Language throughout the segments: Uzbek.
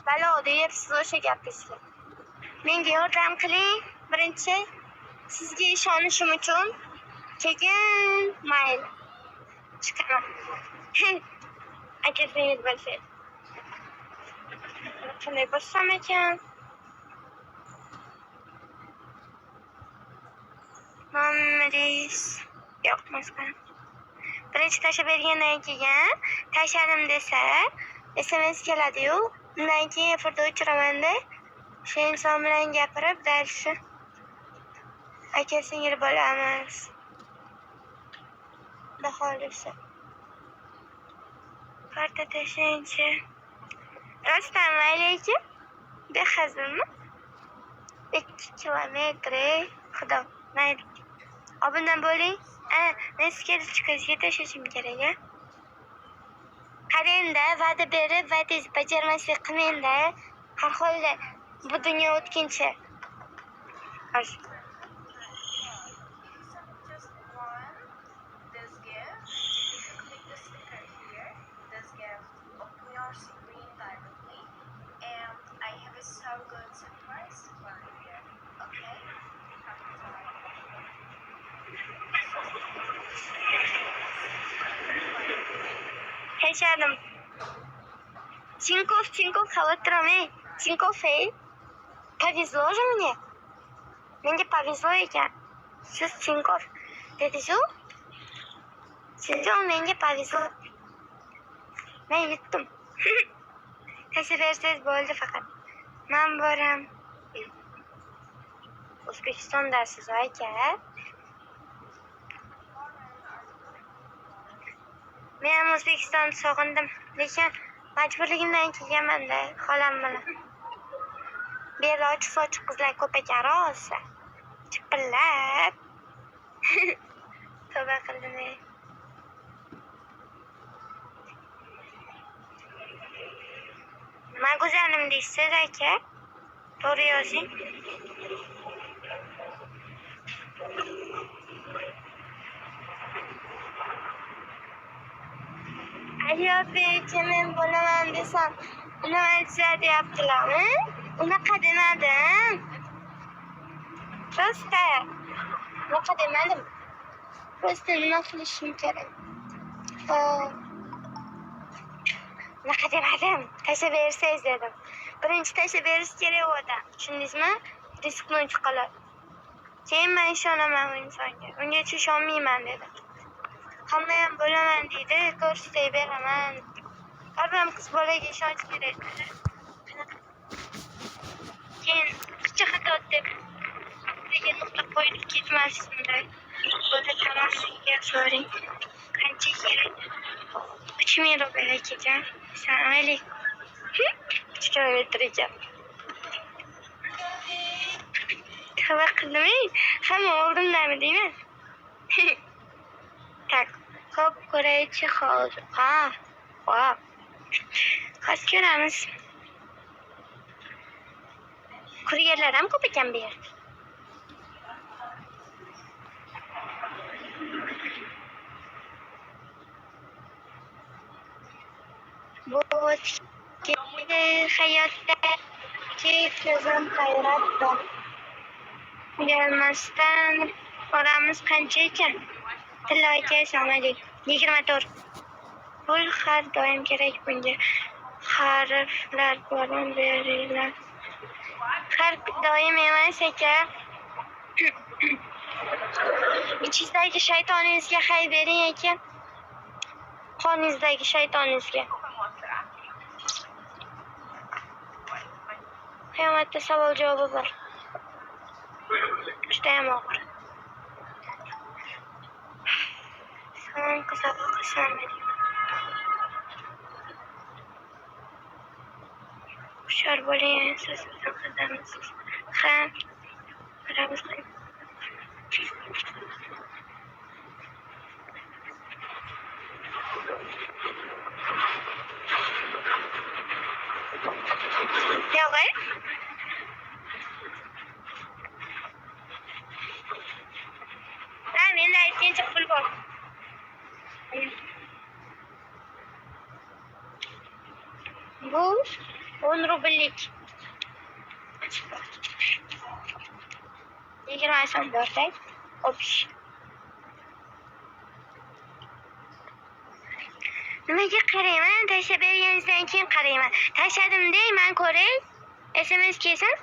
balo deyapsiz o'sha gapingizga. Menga yordam qiling. Birinchi sizga ishonishim uchun, keyin mayli. Chiqaman. Akasingiz bo'lsa. Qanday bo'lsam ekan? Nomeringiz yo'q, maskan. Birinchi tashlab bergandan keyin tashladim desa, SMS keladi-yu, undan keyin efirda o'chiramanda, o'sha inson bilan gapirib, dальше aka-singil bo'lamiz. Xudo xohlasa. Karta tashlaychi. Rostdan mayli-ki, behazilmi? 2 kilometr, xudo, mayli. Obundan bo'ling. Men sizga chiqishga tashlashim kerak-a? Qarang-da, va'da berib, va'dangizni bajarmaslik qilmang-da. Har holda bu dunyo o'tkinchi. Tashladim. Тинькофф, xavotirim-ey. Тинькофф-ey. Повезло же мне. Menga повезло ekan. Siz Тинькофф dedingiz-ku? Sizga menga повезло. Men yutdim. Tashlab bersangiz bo'ldi faqat. Men boram. O'zbekistondasiz aka. Men ham O'zbekistonni sog'indim, lekin majburligimdan kelganman-da, xolam bilan. Bu yerda ochiq-sochiq qizlar ko'p ekan, rosa. Chipillab. Tavba qildim-ey. Nima go'zalim deysiz, aka? To'g'ri yozing. Ayyobbek, men bo'laman desam, nima deyaptilar-mi? Unaqa demadim. Rosta. Unaqa demadim. Rosta nima qilishim kerak? Unaqa demadim. Tashlab bersangiz dedim. Birinchi tashlab berish kerak odam. Tushundingizmi? Risklovchi qilib. Keyin men ishonaman u insonga. Ungacha ishonmayman dedim. Hamma ham bo'laman deydi, ko'rsatib beraman. Har qiz bolaga ishonch kerak. Keyin xato deb degan nuqta qo'yib ketmasinda. Bola tanasiga so'ring. Qancha kerak? 3000 ruble ekan. Assalomu alaykum. 3 kilometr ekan. Tavba qildim-ey. Hamma o'rnimdami deyman. Tak, ko'p ko'raychi hozir. Hop. Hozir ko'ramiz. Kurgerlar ham ko'p ekan bu yerda. Bu hayotda keyfim hayratda. Gelmasdan oramiz qancha ekan? Tilaka samadik 24. Pul har doim kerak bunga. Harflar bilan beringlar. Har doim emas ekan. İçinizdagi shaytoningizga hay bering ekan. Qoningizdagi shaytoningizga. Qiyomatda savol javobi bor. Judayam og'ir. Salom qizlar, qasam bering. Hushyor bo'ling, siz qizlarmisiz? Ha. Qaramiz. Yo'q. Menda aytgancha pul bor. Bu 10 rubllik. 20 so'm bersak, opish. Nimaga qarayman? Tashlab berganingizdan keyin qarayman. Tashladim deyman, ko'ray. SMS kelsin.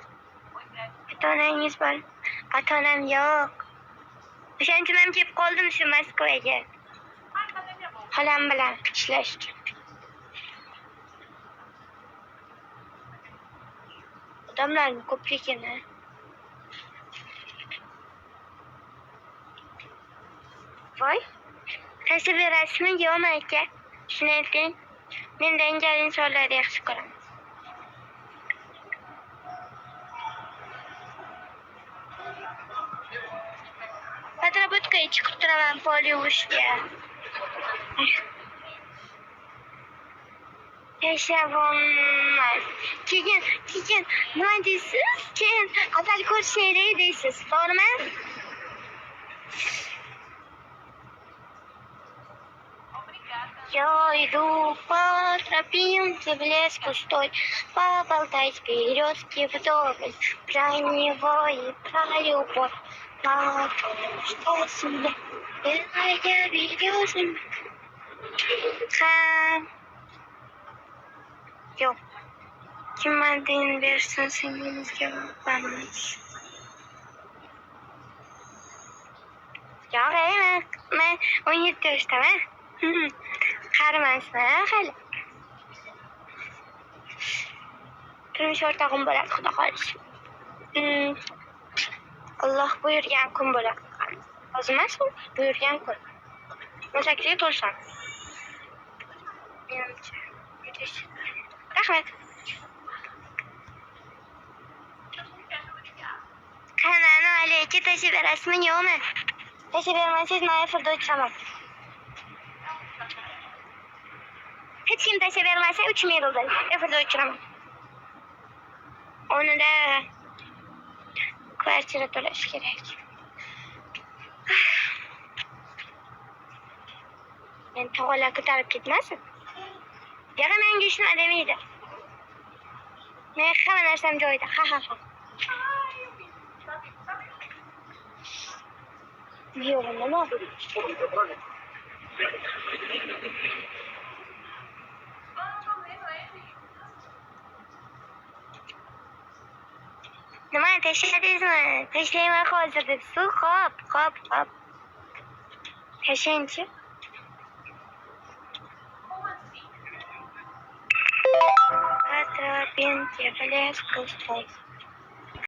Ota-onangiz bor. Ota-onam yo'q. O'shaning uchun ham kelib qoldim shu Moskvaga. Xolam bilan ishlashga. Odamlarning ko'pligini. Voy. Tashlab berasizmi, yo'qmi aka? Shuni ayting. Men dangal insonlarni yaxshi ko'raman. Подработкаga chiqib turaman Poliushga. Yashavolmas. Keyin nima deysiz? Keyin avval ko'rishaylik deysiz, to'g'rimi? Я иду по тропинке в лес пустой, поболтать березки вдоволь, про него и про любовь. Что себе белая береза? Yo'q. Kim mandin bersin singlimizga boramiz. Yo'q, men 17 yoshdaman. Qarimasman hali. Turmush o'rtog'im bo'ladi, xudo xohlasa. Alloh buyurgan kun bo'ladi. Hozir emas, buyurgan kun. 18ga to'lsam. Menimcha. Rahmat. Qanani alayka tashlab berasizmi, yo'qmi? Tashlab bermasangiz men efirda o'chiraman. Hech kim tashlab bermasa 3000 rubl efirda o'chiraman. O'nida kvartira to'lash kerak. Men tog'alar ko'tarib ketmasin. Yana menga ishni demaydi. Men hamma narsam joyida. Ha. Yo'q, nima bu? Nima tashladingizmi? Tashlayman hozir debsiz. Xo'p. Tashlaychi. Tropинки в лес пустой,